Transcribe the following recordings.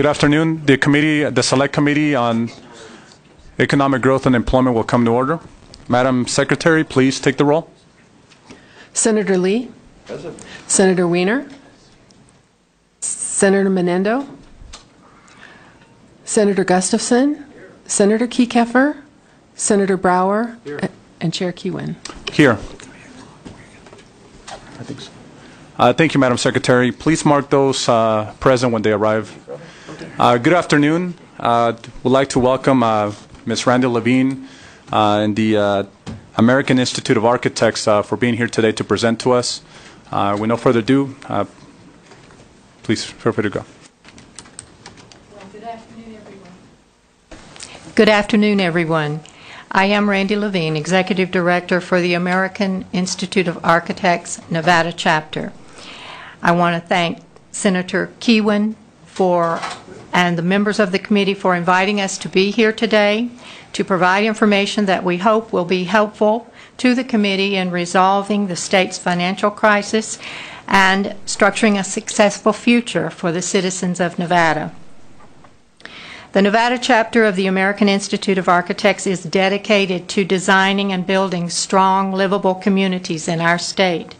Good afternoon. The Select Committee on Economic Growth and Employment will come to order. Madam Secretary, please take the roll. Senator Lee. Present. Senator Weiner. Senator Menendo. Senator Gustafson. Senator Kekeffer. Senator Brower. And Chair Kewin. Here. I think so. Thank you, Madam Secretary. Please mark those present when they arrive. Good afternoon. We'd like to welcome Ms. Randy Levine and the American Institute of Architects for being here today to present to us. With no further ado, please feel free to go. Well, good afternoon, everyone. Good afternoon, everyone. I am Randy Levine, Executive Director for the American Institute of Architects, Nevada Chapter. I want to thank Senator Kewin and the members of the committee for inviting us to be here today to provide information that we hope will be helpful to the committee in resolving the state's financial crisis and structuring a successful future for the citizens of Nevada. The Nevada chapter of the American Institute of Architects is dedicated to designing and building strong, livable communities in our state.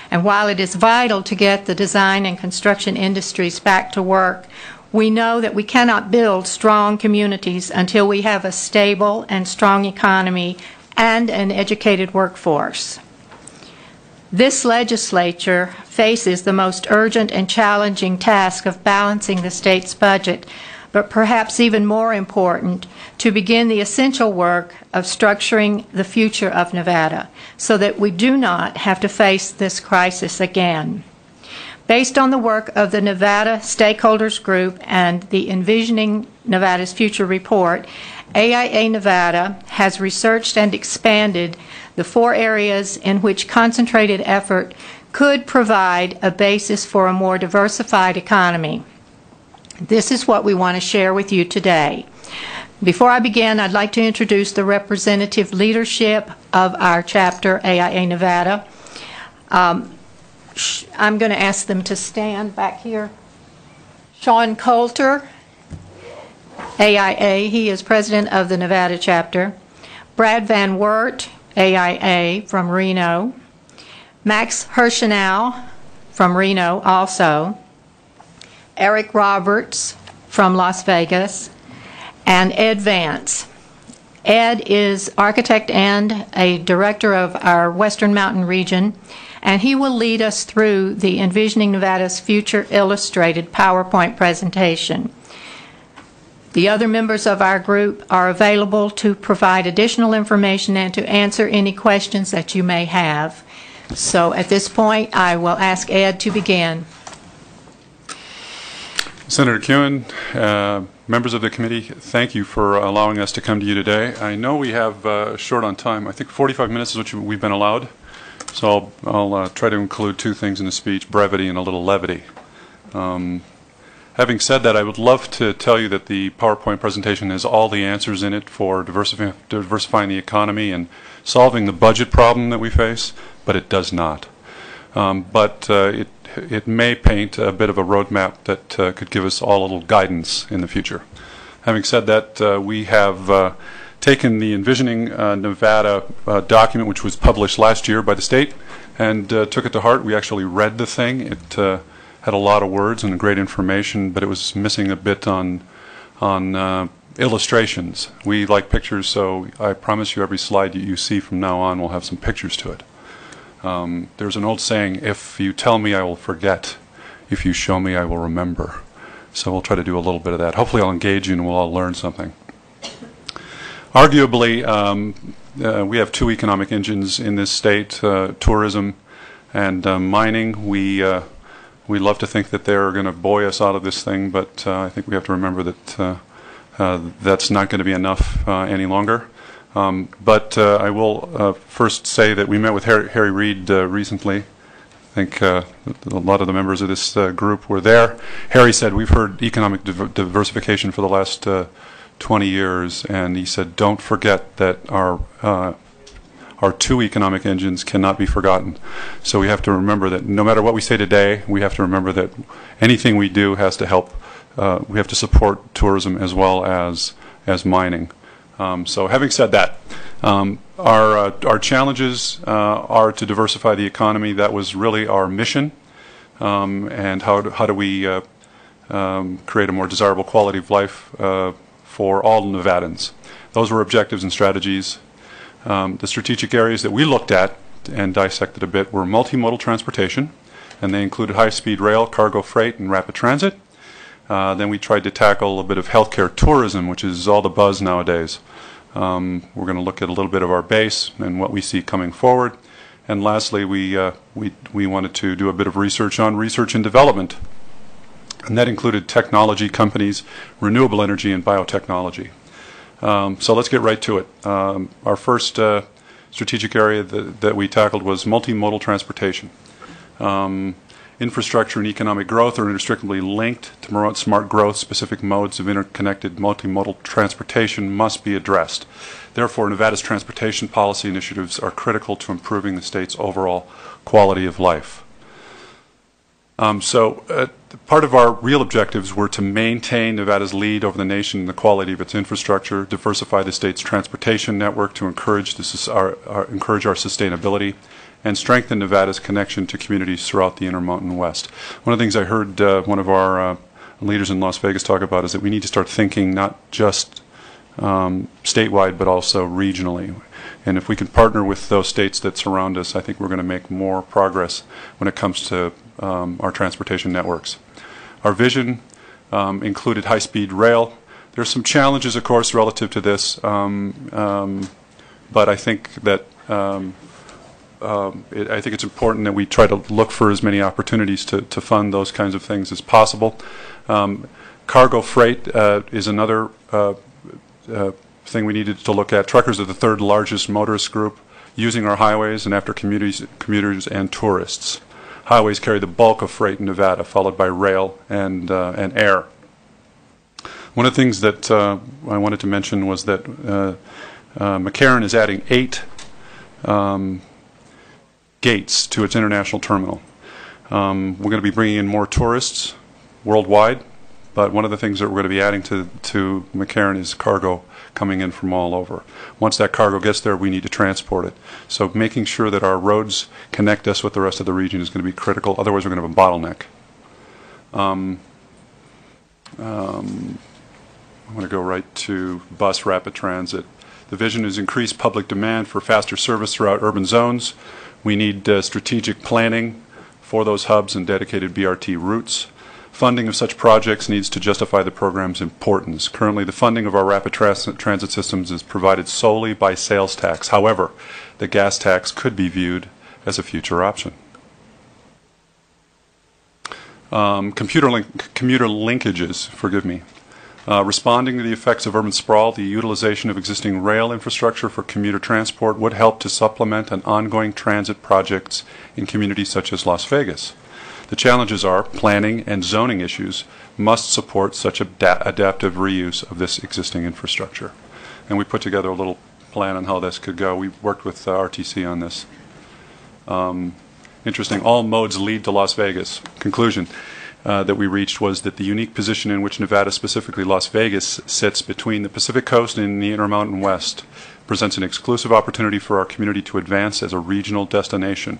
And while it is vital to get the design and construction industries back to work, we know that we cannot build strong communities until we have a stable and strong economy and an educated workforce. This legislature faces the most urgent and challenging task of balancing the state's budget, but perhaps even more important, to begin the essential work of structuring the future of Nevada so that we do not have to face this crisis again. Based on the work of the Nevada Stakeholders Group and the Envisioning Nevada's Future report, AIA Nevada has researched and expanded the 4 areas in which concentrated effort could provide a basis for a more diversified economy. This is what we want to share with you today. Before I begin, I'd like to introduce the representative leadership of our chapter, AIA Nevada. I'm going to ask them to stand back here. Sean Coulter, AIA, he is president of the Nevada chapter. Brad Van Wert, AIA, from Reno. Max Hirschenau, from Reno also. Eric Roberts from Las Vegas, and Ed Vance. Ed is architect and a director of our Western Mountain region, and he will lead us through the Envisioning Nevada's Future illustrated PowerPoint presentation. The other members of our group are available to provide additional information and to answer any questions that you may have. So at this point, I will ask Ed to begin. Senator Kewin, members of the committee, thank you for allowing us to come to you today. I know we have short on time. I think 45 minutes is what we've been allowed. So I'll try to include 2 things in the speech, brevity and a little levity. Having said that, I would love to tell you that the PowerPoint presentation has all the answers in it for diversifying the economy and solving the budget problem that we face, but it does not. It may paint a bit of a roadmap that could give us all a little guidance in the future. Having said that, we have taken the Envisioning Nevada document, which was published last year by the state, and took it to heart. We actually read the thing. It had a lot of words and great information, but it was missing a bit on illustrations. We like pictures, so I promise you every slide you see from now on will have some pictures to it. There's an old saying, if you tell me, I will forget. If you show me, I will remember. So we'll try to do a little bit of that. Hopefully I'll engage you and we'll all learn something. Arguably, we have 2 economic engines in this state, tourism and mining. We love to think that they're going to buoy us out of this thing, but I think we have to remember that that's not going to be enough any longer. I will first say that we met with Harry Reid recently. I think a lot of the members of this group were there. Harry said, we've heard economic diversification for the last 20 years, and he said, don't forget that our our two economic engines cannot be forgotten. So we have to remember that no matter what we say today, we have to remember that anything we do has to help. We have to support tourism as well as mining. So having said that, our challenges are to diversify the economy. That was really our mission. And how do we create a more desirable quality of life for all Nevadans. Those were objectives and strategies. The strategic areas that we looked at and dissected a bit were multimodal transportation, and they included high-speed rail, cargo freight, and rapid transit. Then we tried to tackle a bit of healthcare tourism, which is all the buzz nowadays. We're going to look at a little bit of our base and what we see coming forward. And lastly, we wanted to do a bit of research on research and development. And that included technology companies, renewable energy, and biotechnology. So let's get right to it. Our first strategic area that we tackled was multimodal transportation. Infrastructure and economic growth are inextricably linked. To promote smart growth, specific modes of interconnected multimodal transportation must be addressed. Therefore, Nevada's transportation policy initiatives are critical to improving the state's overall quality of life. Part of our real objectives were to maintain Nevada's lead over the nation in the quality of its infrastructure, diversify the state's transportation network to encourage our sustainability, and strengthen Nevada's connection to communities throughout the Intermountain West. One of the things I heard one of our leaders in Las Vegas talk about is that we need to start thinking not just statewide but also regionally. And if we can partner with those states that surround us, I think we're going to make more progress when it comes to our transportation networks. Our vision included high-speed rail. There's some challenges, of course, relative to this, but I think that I think it's important that we try to look for as many opportunities to fund those kinds of things as possible. Cargo freight is another thing we needed to look at. Truckers are the third largest motorist group using our highways, and after commuters and tourists. Highways carry the bulk of freight in Nevada, followed by rail and air. One of the things that I wanted to mention was that McCarran is adding 8 gates to its international terminal. We're going to be bringing in more tourists worldwide, but one of the things that we're going to be adding to McCarran is cargo coming in from all over. Once that cargo gets there, we need to transport it. So making sure that our roads connect us with the rest of the region is going to be critical. Otherwise, we're going to have a bottleneck. I'm going to go right to bus rapid transit. The vision is increased public demand for faster service throughout urban zones. We need strategic planning for those hubs and dedicated BRT routes. Funding of such projects needs to justify the program's importance. Currently, the funding of our rapid transit systems is provided solely by sales tax. However, the gas tax could be viewed as a future option. Commuter linkages, forgive me. Responding to the effects of urban sprawl, the utilization of existing rail infrastructure for commuter transport would help to supplement an ongoing transit projects in communities such as Las Vegas. The challenges are planning and zoning issues must support such adaptive reuse of this existing infrastructure. And we put together a little plan on how this could go. We worked with RTC on this. Interesting, all modes lead to Las Vegas. Conclusion that we reached was that the unique position in which Nevada, specifically Las Vegas, sits between the Pacific Coast and the Intermountain West presents an exclusive opportunity for our community to advance as a regional destination.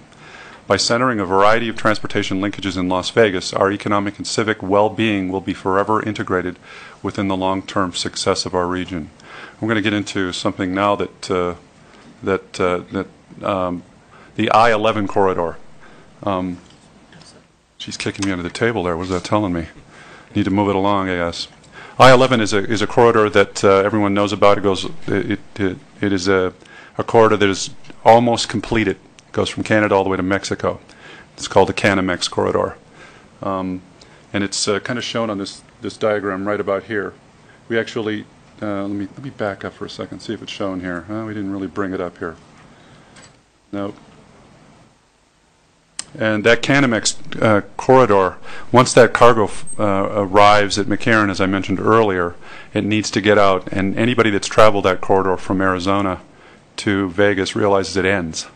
By centering a variety of transportation linkages in Las Vegas, our economic and civic well-being will be forever integrated within the long-term success of our region. We're going to get into something now that the I-11 corridor. She's kicking me under the table there. What is that telling me? Need to move it along, I guess. I-11 is a corridor that everyone knows about. It is a corridor that is almost completed. Goes from Canada all the way to Mexico. It's called the Canamex corridor, and it's kind of shown on this diagram right about here. We actually let me back up for a second, see if it's shown here. We didn't really bring it up here. Nope. And that Canamex corridor, once that cargo arrives at McCarran, as I mentioned earlier, it needs to get out. And anybody that's traveled that corridor from Arizona to Vegas realizes it ends.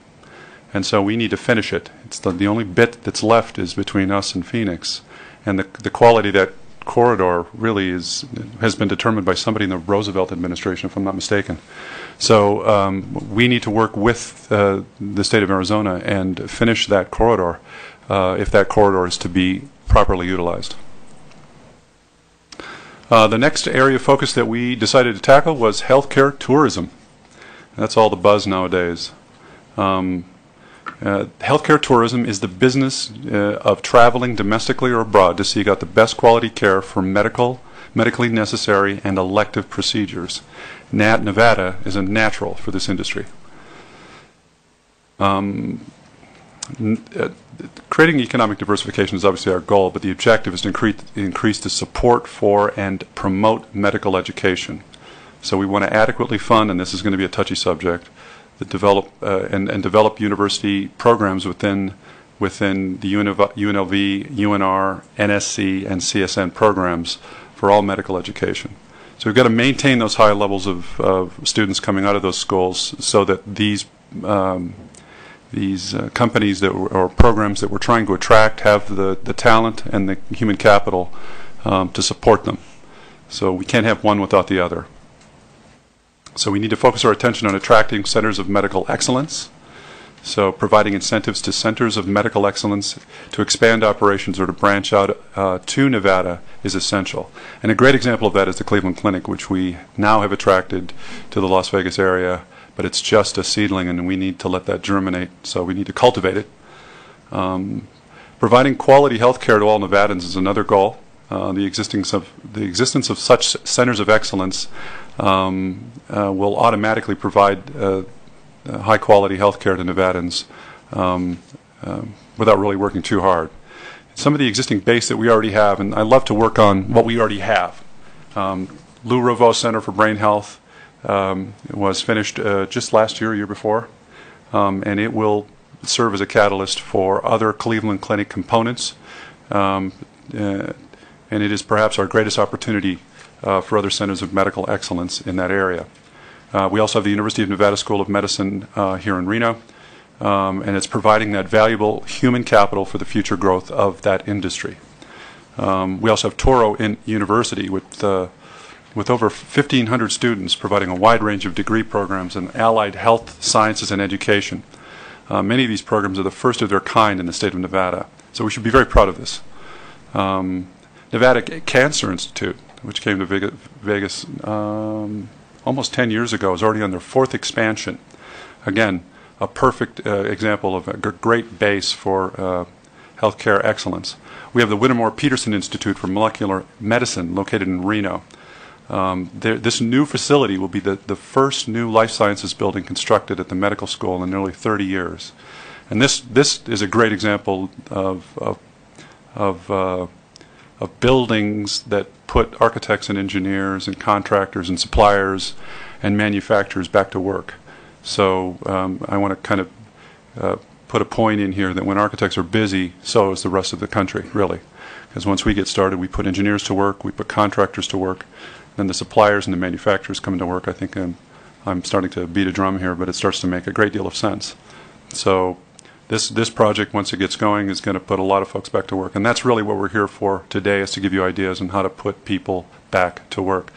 And so we need to finish it. It's the only bit that's left is between us and Phoenix. And the quality of that corridor really has been determined by somebody in the Roosevelt administration, if I'm not mistaken. So we need to work with the state of Arizona and finish that corridor if that corridor is to be properly utilized. The next area of focus that we decided to tackle was healthcare tourism. That's all the buzz nowadays. Healthcare tourism is the business of traveling domestically or abroad to seek out the best quality care for medically necessary and elective procedures. Nevada is a natural for this industry. Creating economic diversification is obviously our goal, but the objective is to increase the support for and promote medical education. So we want to adequately fund, and this is going to be a touchy subject, develop university programs within the UNLV, UNR, NSC, and CSN programs for all medical education. So we've got to maintain those high levels of students coming out of those schools so that these companies or programs that we're trying to attract have the talent and the human capital to support them. So we can't have one without the other. So we need to focus our attention on attracting centers of medical excellence. So providing incentives to centers of medical excellence to expand operations or to branch out to Nevada is essential. And a great example of that is the Cleveland Clinic, which we now have attracted to the Las Vegas area, but it's just a seedling and we need to let that germinate, so we need to cultivate it. Providing quality health care to all Nevadans is another goal. The existence of such centers of excellence will automatically provide high-quality health care to Nevadans without really working too hard. Some of the existing base that we already have, and I love to work on what we already have. Lou Rovaux Center for Brain Health was finished just last year, year before, and it will serve as a catalyst for other Cleveland Clinic components. And it is perhaps our greatest opportunity for other centers of medical excellence in that area. We also have the University of Nevada School of Medicine here in Reno, and it's providing that valuable human capital for the future growth of that industry. We also have Toro University with over 1,500 students providing a wide range of degree programs in allied health sciences and education. Many of these programs are the first of their kind in the state of Nevada, so we should be very proud of this. Nevada Cancer Institute, which came to Vegas almost 10 years ago, is already on their 4th expansion. Again, a perfect example of a great base for healthcare excellence. We have the Whittemore Peterson Institute for Molecular Medicine located in Reno. This new facility will be the first new life sciences building constructed at the medical school in nearly 30 years. And this is a great example of buildings that put architects and engineers and contractors and suppliers and manufacturers back to work. So I want to kind of put a point in here that when architects are busy, so is the rest of the country, really. Because once we get started, we put engineers to work, we put contractors to work, then the suppliers and the manufacturers come into work. I think I'm starting to beat a drum here, but it starts to make a great deal of sense. So this project, once it gets going, is going to put a lot of folks back to work. And that's really what we're here for today, is to give you ideas on how to put people back to work.